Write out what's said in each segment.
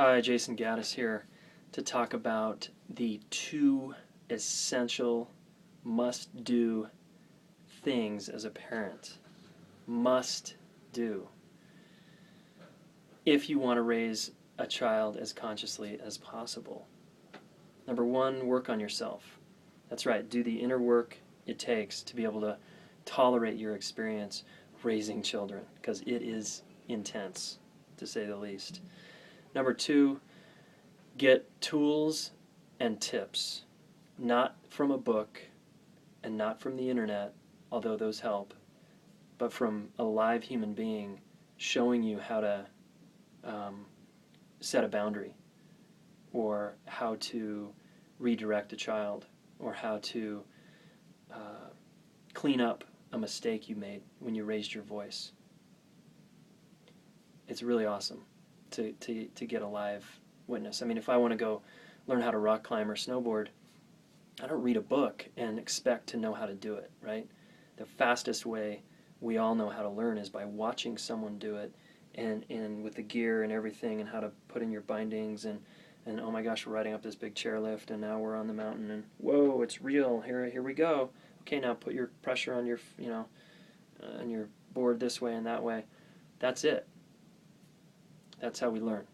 Hi, Jason Gaddis here to talk about the two essential must-do things as a parent. Must do. If you want to raise a child as consciously as possible. Number one, work on yourself. That's right, do the inner work it takes to be able to tolerate your experience raising children, because it is intense, to say the least. Number two, get tools and tips, not from a book and not from the internet, although those help, but from a live human being showing you how to set a boundary, or how to redirect a child, or how to clean up a mistake you made when you raised your voice. It's really awesome to get a live witness. I mean, if I want to go learn how to rock climb or snowboard, I don't read a book and expect to know how to do it, right? The fastest way we all know how to learn is by watching someone do it, and with the gear and everything, and how to put in your bindings, and oh my gosh, we're riding up this big chairlift, and now we're on the mountain, and whoa, it's real, here we go. Okay, now put your pressure on your, on your board this way and that way. That's it. That's how we learn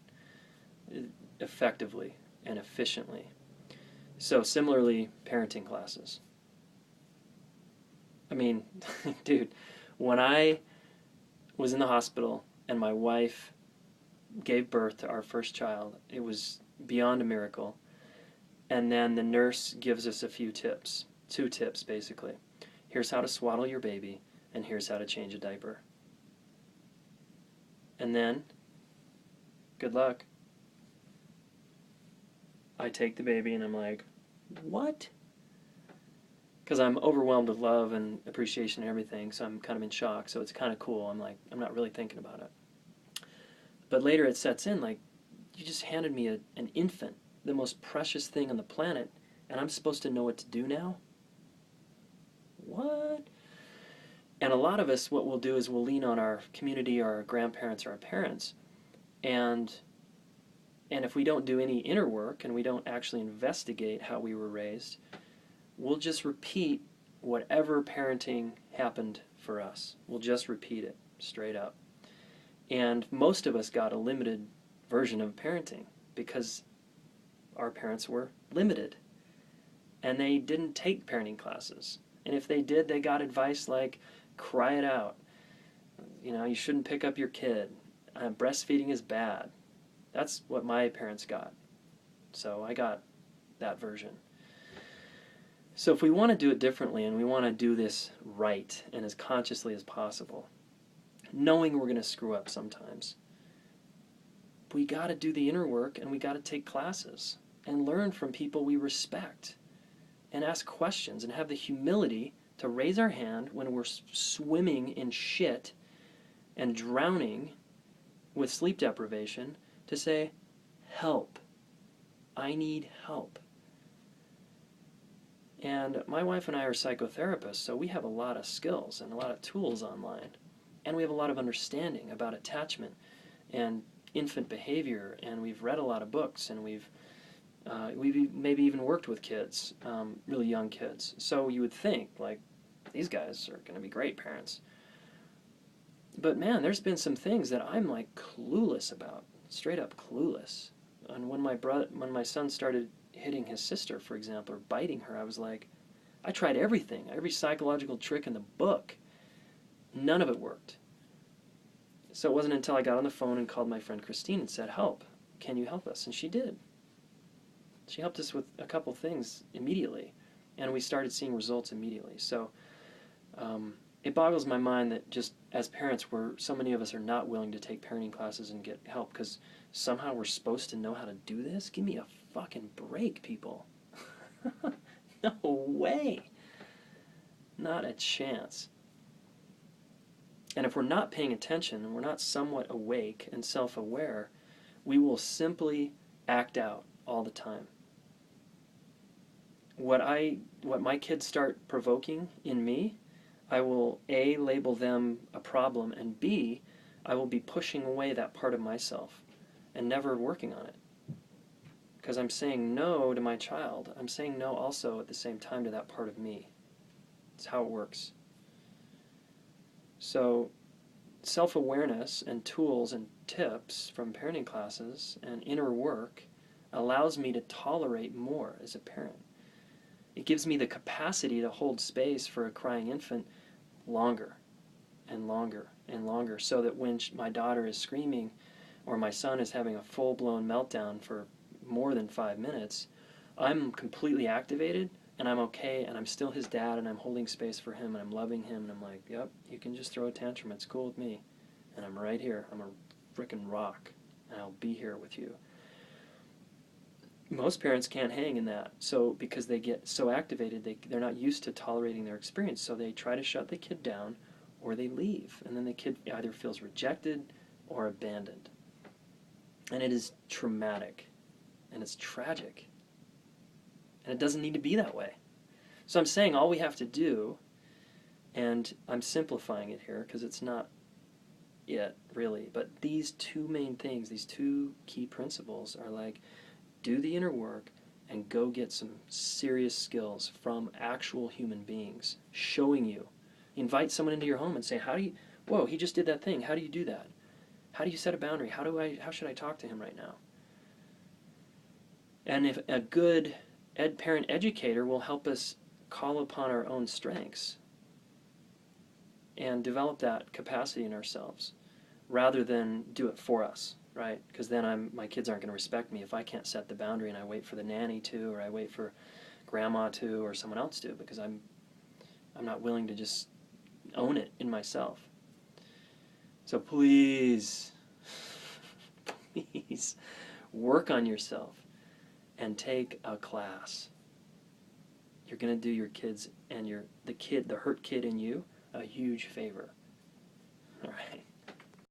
effectively and efficiently. So similarly, parenting classes. I mean, dude, when I was in the hospital and my wife gave birth to our first child, it was beyond a miracle. And then the nurse gives us a few tips, 2 tips basically. Here's how to swaddle your baby, and here's how to change a diaper. And then, good luck. I take the baby and I'm like, what? Because I'm overwhelmed with love and appreciation and everything, so I'm kind of in shock, so it's kind of cool. I'm like, I'm not really thinking about it. But later it sets in, like, you just handed me an infant, the most precious thing on the planet, and I'm supposed to know what to do now? What? And a lot of us, what we'll do is we'll lean on our community, or our grandparents, or our parents, and if we don't do any inner work and we don't actually investigate how we were raised, we'll just repeat whatever parenting happened for us. We'll just repeat it straight up. And most of us got a limited version of parenting because our parents were limited and they didn't take parenting classes. And if they did, they got advice like, cry it out. You shouldn't pick up your kid. Breastfeeding is bad. That's what my parents got. So I got that version. So if we want to do it differently, and we want to do this right and as consciously as possible, knowing we're going to screw up sometimes, we got to do the inner work, and we got to take classes and learn from people we respect and ask questions and have the humility to raise our hand when we're swimming in shit and drowning with sleep deprivation, to say, help. I need help. And my wife and I are psychotherapists, so we have a lot of skills and a lot of tools online. And we have a lot of understanding about attachment and infant behavior, and we've read a lot of books, and we've maybe even worked with kids, really young kids. So you would think, like, these guys are going to be great parents. But man, there's been some things that I'm like clueless about, straight up clueless. And when my son started hitting his sister, for example, or biting her, I was like, I tried everything, every psychological trick in the book. None of it worked. So it wasn't until I got on the phone and called my friend Christine and said, help, can you help us? And she did. She helped us with a couple things immediately, and we started seeing results immediately. So it boggles my mind that just as parents, so many of us are not willing to take parenting classes and get help because somehow we're supposed to know how to do this? Give me a fucking break, people. No way. Not a chance. And if we're not paying attention and we're not somewhat awake and self-aware, we will simply act out all the time. What my kids start provoking in me, I will A, label them a problem, and B, I will be pushing away that part of myself and never working on it. Because I'm saying no to my child. I'm saying no also at the same time to that part of me. It's how it works. So self-awareness and tools and tips from parenting classes and inner work allows me to tolerate more as a parent. It gives me the capacity to hold space for a crying infant longer and longer and longer, so that when my daughter is screaming or my son is having a full-blown meltdown for more than 5 minutes, I'm completely activated and I'm okay, and I'm still his dad, and I'm holding space for him, and I'm loving him, and I'm like, yep, you can just throw a tantrum, it's cool with me, and I'm right here. I'm a frickin' rock, and I'll be here with you. Most parents can't hang in that, so because they get so activated, they're not used to tolerating their experience, so they try to shut the kid down, or they leave, and then the kid either feels rejected or abandoned. And it is traumatic, and it's tragic. And it doesn't need to be that way. So I'm saying all we have to do, and I'm simplifying it here because it's not yet really, but these two main things, these two key principles are like, do the inner work and go get some serious skills from actual human beings showing you. Invite someone into your home and say, whoa, he just did that thing. How do you do that? How do you set a boundary? How should I talk to him right now? And if a good parent educator will help us call upon our own strengths and develop that capacity in ourselves rather than do it for us, right? Because then my kids aren't going to respect me if I can't set the boundary and I wait for the nanny to, or I wait for grandma to, or someone else to, because I'm not willing to just own it in myself. So please, please work on yourself and take a class. You're going to do your kids and the hurt kid in you a huge favor. All right.